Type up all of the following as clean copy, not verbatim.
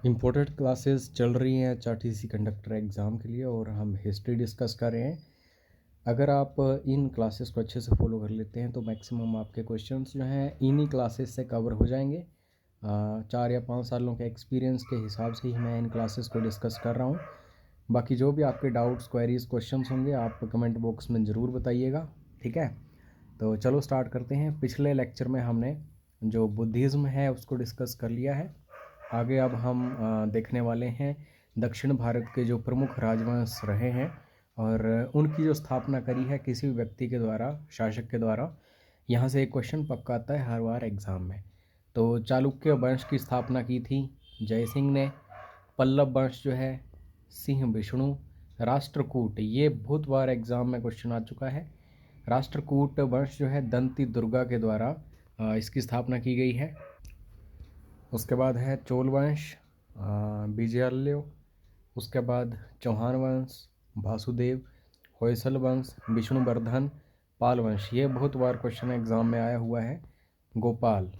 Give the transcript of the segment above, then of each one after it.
Imported classes चल रही हैं HRTC कंडक्टर एग्ज़ाम के लिए और हम हिस्ट्री डिस्कस कर रहे हैं। अगर आप इन क्लासेस को अच्छे से फॉलो कर लेते हैं तो मैक्सिमम आपके क्वेश्चंस जो हैं इन्हीं क्लासेस से कवर हो जाएंगे। 4 या 5 सालों के एक्सपीरियंस के हिसाब से ही मैं इन क्लासेस को डिस्कस कर रहा हूँ। बाकी जो भी आपके डाउट्स, क्वेरीज, क्वेश्चंस होंगे आप कमेंट बॉक्स में ज़रूर बताइएगा, ठीक है। तो चलो स्टार्ट करते हैं। पिछले लेक्चर में हमने जो बुद्धिज़्म है उसको डिस्कस कर लिया है। आगे अब हम देखने वाले हैं दक्षिण भारत के जो प्रमुख राजवंश रहे हैं और उनकी जो स्थापना करी है किसी भी व्यक्ति के द्वारा, शासक के द्वारा। यहाँ से एक क्वेश्चन पक्का आता है हर बार एग्ज़ाम में। तो चालुक्य वंश की स्थापना की थी जय सिंह ने। पल्लव वंश जो है सिंह विष्णु। राष्ट्रकूट, ये बहुत बार एग्ज़ाम में क्वेश्चन आ चुका है। राष्ट्रकूट वंश जो है दंती दुर्गा के द्वारा इसकी स्थापना की गई है। उसके बाद है चोल वंश, विजयालय। उसके बाद चौहान वंश, वासुदेव। होयसल वंश, विष्णुवर्धन। पाल वंश, ये बहुत बार क्वेश्चन एग्जाम में आया हुआ है। गोपाल।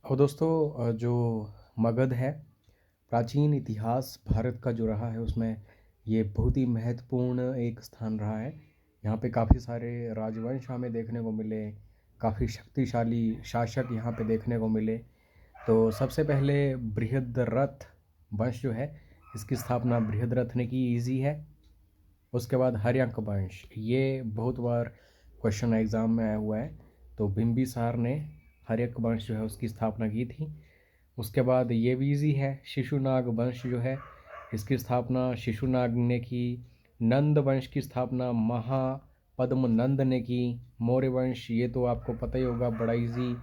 और दोस्तों जो मगध है, प्राचीन इतिहास भारत का जो रहा है उसमें ये बहुत ही महत्वपूर्ण एक स्थान रहा है। यहाँ पे काफ़ी सारे राजवंश हमें देखने को मिले, काफ़ी शक्तिशाली शासक यहाँ पे देखने को मिले। तो सबसे पहले बृहद्रथ वंश जो है इसकी स्थापना बृहद्रथ ने की, ईजी है। उसके बाद हर्यंक वंश, ये बहुत बार क्वेश्चन एग्जाम में आया हुआ है। तो बिंबिसार ने हर्यंक वंश जो है उसकी स्थापना की थी। उसके बाद ये भी ईजी है, शिशुनाग वंश जो है इसकी स्थापना शिशुनाग ने की। नंद वंश की स्थापना महापद्म नंद ने की। मौर्य वंश, ये तो आपको पता ही होगा, बड़ा ईजी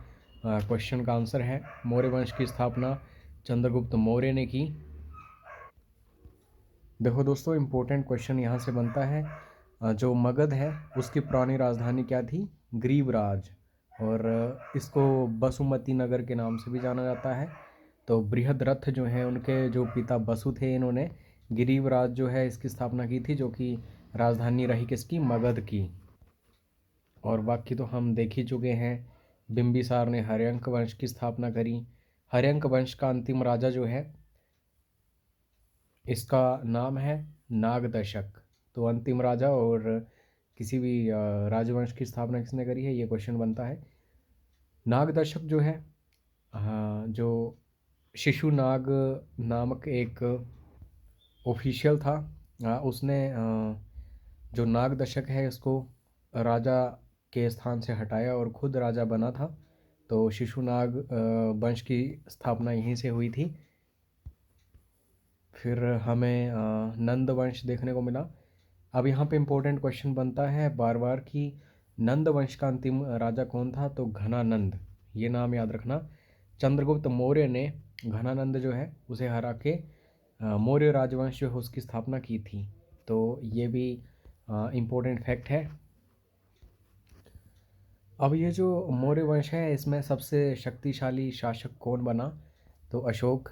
क्वेश्चन का आंसर है। मौर्य वंश की स्थापना चंद्रगुप्त मौर्य ने की। देखो दोस्तों, इम्पोर्टेंट क्वेश्चन यहाँ से बनता है, जो मगध है उसकी पुरानी राजधानी क्या थी? ग्रीवराज। और इसको बसुमती नगर के नाम से भी जाना जाता है। तो बृहद्रथ जो हैं उनके जो पिता बसु थे, इन्होंने गिरिवराज जो है इसकी स्थापना की थी, जो कि राजधानी रही किसकी? मगध की। और बाकी तो हम देख ही चुके हैं, बिंबिसार ने हर्यंक वंश की स्थापना करी। हर्यंक वंश का अंतिम राजा जो है इसका नाम है नागदशक। तो अंतिम राजा और किसी भी राजवंश की स्थापना किसने करी है, ये क्वेश्चन बनता है। नागदशक जो है, जो शिशुनाग नामक एक ऑफिशियल था, उसने जो नागदशक है इसको राजा के स्थान से हटाया और खुद राजा बना था। तो शिशुनाग वंश की स्थापना यहीं से हुई थी। फिर हमें नंद वंश देखने को मिला। अब यहाँ पे इम्पोर्टेंट क्वेश्चन बनता है बार बार कि नंद वंश का अंतिम राजा कौन था? तो घनानंद, ये नाम याद रखना। चंद्रगुप्त मौर्य ने घनानंद जो है उसे हरा के मौर्य राजवंश जो है उसकी स्थापना की थी। तो ये भी इम्पोर्टेंट फैक्ट है। अब ये जो मौर्य वंश है इसमें सबसे शक्तिशाली शासक कौन बना? तो अशोक।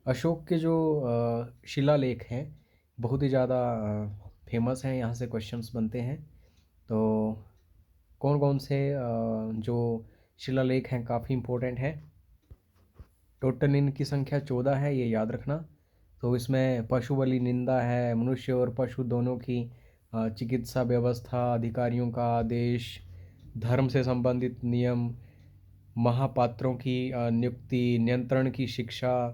अशोक के जो शिलालेख हैं बहुत ही ज़्यादा फेमस हैं, यहाँ से क्वेश्चंस बनते हैं। तो कौन कौन से जो शिलालेख हैं काफ़ी इम्पोर्टेंट हैं। टोटल इनकी संख्या 14 है, ये याद रखना। तो इसमें पशु बलि निंदा है, मनुष्य और पशु दोनों की चिकित्सा व्यवस्था, अधिकारियों का आदेश, धर्म से संबंधित नियम, महापात्रों की नियुक्ति, नियंत्रण की शिक्षा,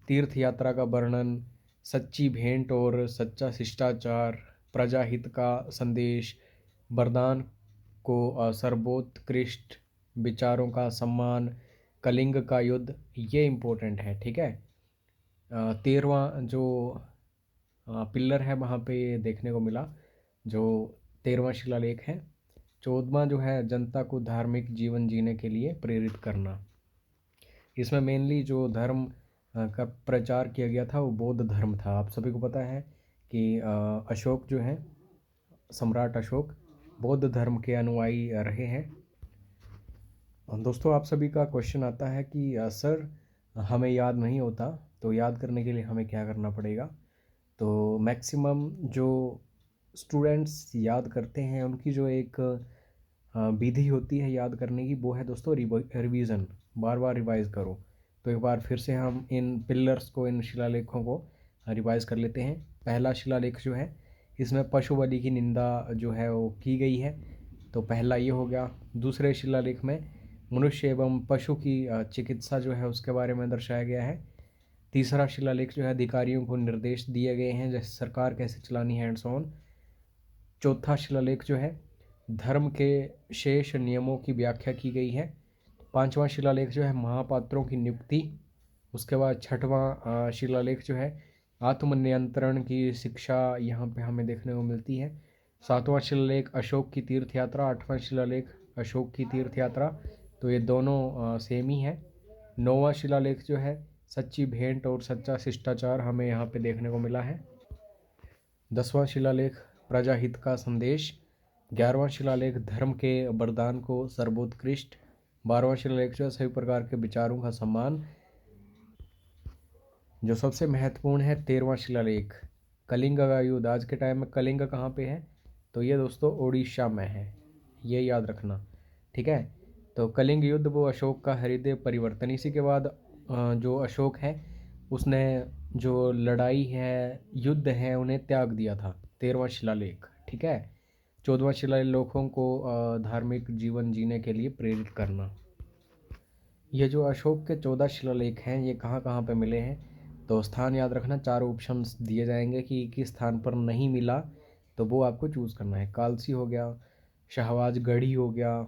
तीर्थ यात्रा का वर्णन, सच्ची भेंट और सच्चा शिष्टाचार, प्रजाहित का संदेश, वरदान को सर्वोत्कृष्ट विचारों का सम्मान, कलिंग का युद्ध, ये इम्पोर्टेंट है, ठीक है। 13वां जो पिलर है वहाँ पे देखने को मिला, जो 13वां शिलालेख है। 14वां जो है जनता को धार्मिक जीवन जीने के लिए प्रेरित करना। इसमें मेनली जो धर्म का प्रचार किया गया था वो बौद्ध धर्म था। आप सभी को पता है कि अशोक जो है, सम्राट अशोक बौद्ध धर्म के अनुयायी रहे हैं। दोस्तों आप सभी का क्वेश्चन आता है कि सर हमें याद नहीं होता, तो याद करने के लिए हमें क्या करना पड़ेगा? तो मैक्सिमम जो स्टूडेंट्स याद करते हैं उनकी जो एक विधि होती है याद करने की, वो है दोस्तों रिवीजन। बार बार रिवाइज करो। तो एक बार फिर से हम इन पिलर्स को, इन शिलालेखों को रिवाइज कर लेते हैं। पहला शिलालेख जो है, इसमें पशु बलि की निंदा जो है वो की गई है, तो पहला ये हो गया। दूसरे शिलालेख में मनुष्य एवं पशु की चिकित्सा जो है उसके बारे में दर्शाया गया है। तीसरा शिलालेख जो है, अधिकारियों को निर्देश दिए गए हैं जैसे सरकार कैसे चलानी है एंड सो ऑन। चौथा शिलालेख जो है, धर्म के शेष नियमों की व्याख्या की गई है। पांचवा शिलालेख जो है, महापात्रों की नियुक्ति। उसके बाद छठवां शिलालेख जो है, आत्मनियंत्रण की शिक्षा यहाँ पे हमें देखने को मिलती है। सातवां शिलालेख अशोक की तीर्थ यात्रा। आठवां शिलालेख अशोक की तीर्थ यात्रा। तो ये दोनों सेम ही है। नौवां शिलालेख जो है, सच्ची भेंट और सच्चा शिष्टाचार हमें यहाँ पे देखने को मिला है। 10वां शिलालेख प्रजाहित का संदेश। 11वां शिलालेख धर्म के वरदान को सर्वोत्कृष्ट। 12वां शिलालेख जो है, सभी प्रकार के विचारों का सम्मान। जो सबसे महत्वपूर्ण है 13वां शिलालेख कलिंग का युद्ध। आज के टाइम में कलिंग कहाँ पे है, तो ये दोस्तों उड़ीसा में है, ये याद रखना, ठीक है। तो कलिंग युद्ध वो अशोक का हृदय परिवर्तन। इसी के बाद जो अशोक है उसने जो लड़ाई है, युद्ध है, उन्हें त्याग दिया था। 13वां शिलालेख, ठीक है। 14वां शिलालेख लोगों को धार्मिक जीवन जीने के लिए प्रेरित करना। ये जो अशोक के 14 शिलालेख हैं, ये कहाँ कहाँ पे मिले हैं, तो स्थान याद रखना। 4 ऑप्शंस दिए जाएंगे कि किस स्थान पर नहीं मिला, तो वो आपको चूज़ करना है। कालसी हो गया, शाहबाज गढ़ी हो गया,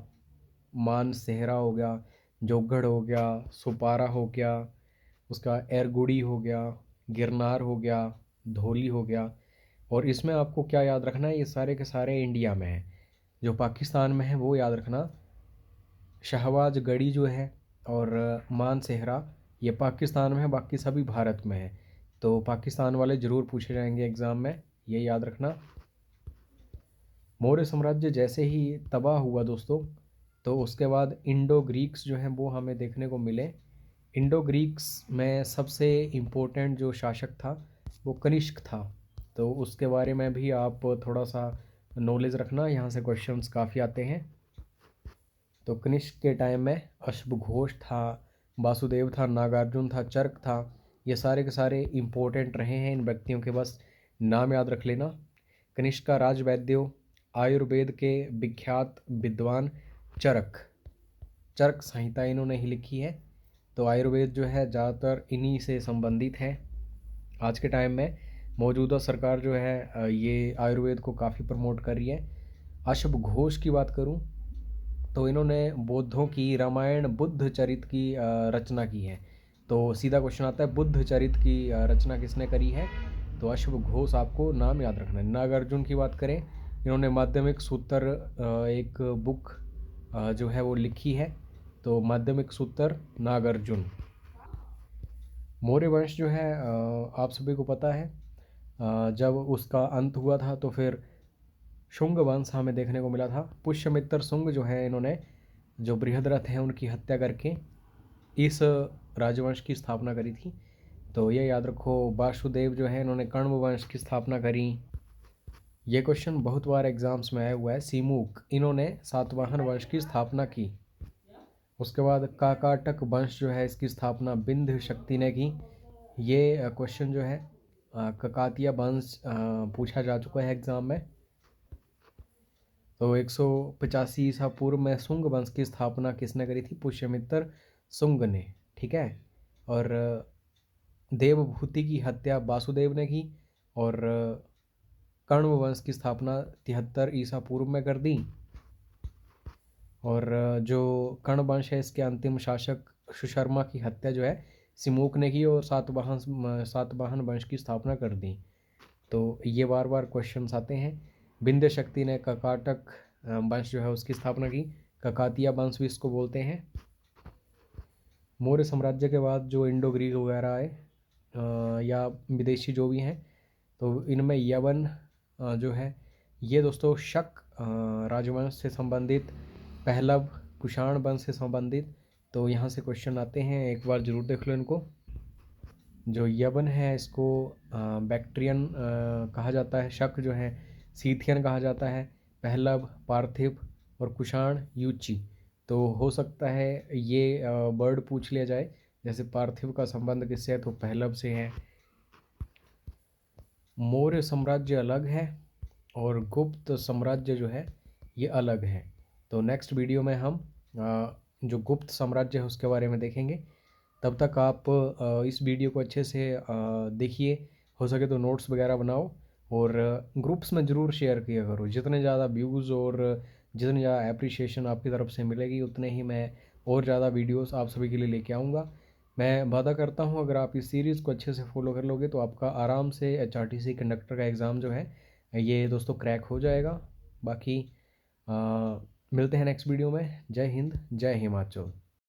मानसेहरा हो गया, जोगढ़ हो गया, सुपारा हो गया, उसका एरगुड़ी हो गया, गिरनार हो गया, धौली हो गया। और इसमें आपको क्या याद रखना है, ये सारे के सारे इंडिया में हैं। जो पाकिस्तान में है वो याद रखना। शहबाज गढ़ी जो है और मानसेहरा, ये पाकिस्तान में है, बाकी सभी भारत में है। तो पाकिस्तान वाले ज़रूर पूछे जाएंगे एग्ज़ाम में, ये याद रखना। मौर्य साम्राज्य जैसे ही तबाह हुआ दोस्तों, तो उसके बाद इंडो ग्रीक्स जो हैं वो हमें देखने को मिले। इंडो ग्रीक्स में सबसे इम्पोर्टेंट जो शासक था वो कनिष्क था। तो उसके बारे में भी आप थोड़ा सा नॉलेज रखना, यहाँ से क्वेश्चंस काफ़ी आते हैं। तो कनिष्क के टाइम में अश्वघोष था, वासुदेव था, नागार्जुन था, चरक था। ये सारे के सारे इम्पोर्टेंट रहे हैं, इन व्यक्तियों के बस नाम याद रख लेना। कनिष्क का राजवैद्य, आयुर्वेद के विख्यात विद्वान चरक, चरक संहिता इन्होंने ही लिखी है। तो आयुर्वेद जो है ज़्यादातर इन्हीं से संबंधित है। आज के टाइम में मौजूदा सरकार जो है ये आयुर्वेद को काफ़ी प्रमोट कर रही है। अश्वघोष की बात करूं तो इन्होंने बौद्धों की रामायण बुद्ध चरित की रचना की है। तो सीधा क्वेश्चन आता है, बुद्ध चरित की रचना किसने करी है, तो अश्वघोष आपको नाम याद रखना है। नागार्जुन की बात करें, इन्होंने माध्यमिक सूत्र एक बुक जो है वो लिखी है। तो माध्यमिक सूत्र नागार्जुन। मौर्य वंश जो है आप सभी को पता है, जब उसका अंत हुआ था तो फिर शुंग वंश हमें देखने को मिला था। पुष्यमित्र शुंग जो है, इन्होंने जो बृहद्रथ हैं उनकी हत्या करके इस राजवंश की स्थापना करी थी। तो ये याद रखो। वासुदेव जो है, इन्होंने कण्व वंश की स्थापना करी। ये क्वेश्चन बहुत बार एग्जाम्स में आया हुआ है। सीमूक, इन्होंने सातवाहन वंश की स्थापना की। उसके बाद काकाटक वंश जो है, इसकी स्थापना बिंद शक्ति ने की। ये क्वेश्चन जो है ककातिया वंश पूछा जा चुका है एग्ज़ाम में। तो 185 ईसा पूर्व में शुंग वंश की स्थापना किसने करी थी, पुष्यमित्र शुंग ने, ठीक है। और देवभूति की हत्या वासुदेव ने की। और कण्व वंश की स्थापना 73 ईसा पूर्व में कर दी। और जो कण्व वंश है, इसके अंतिम शासक सुशर्मा की हत्या जो है सिमूक ने की, और सातवाहन वंश की स्थापना कर दी। तो ये बार बार क्वेश्चन आते हैं। विंध्य शक्ति ने ककाटक वंश जो है उसकी स्थापना की। ककातिया वंश भी इसको बोलते हैं। मौर्य साम्राज्य के बाद जो इंडो ग्रीक वगैरह आए या विदेशी जो भी हैं, तो इनमें यवन जो है ये दोस्तों शक राजवंश से संबंधित, पहलव कुषाण वंश से संबंधित। तो यहाँ से क्वेश्चन आते हैं, एक बार ज़रूर देख लो इनको। जो यवन है इसको बैक्ट्रियन कहा जाता है। शक जो है सीथियन कहा जाता है। पहलव पार्थिव, और कुषाण यूची। तो हो सकता है ये वर्ड पूछ लिया जाए, जैसे पार्थिव का संबंध किससे है, तो पहलव से है। मौर्य साम्राज्य अलग है और गुप्त साम्राज्य जो है ये अलग है। तो नेक्स्ट वीडियो में हम जो गुप्त साम्राज्य है उसके बारे में देखेंगे। तब तक आप इस वीडियो को अच्छे से देखिए, हो सके तो नोट्स वगैरह बनाओ और ग्रुप्स में ज़रूर शेयर किया करो। जितने ज़्यादा व्यूज़ और जितनी ज़्यादा एप्रिसिएशन आपकी तरफ से मिलेगी उतने ही मैं और ज़्यादा वीडियोस आप सभी के लिए लेके आऊँगा। मैं वादा करता हूँ अगर आप इस सीरीज़ को अच्छे से फॉलो कर लोगे तो आपका आराम से HRTC कंडक्टर का एग्ज़ाम जो है ये दोस्तों क्रैक हो जाएगा। बाकी मिलते हैं नेक्स्ट वीडियो में। जय हिंद, जय हिमाचल।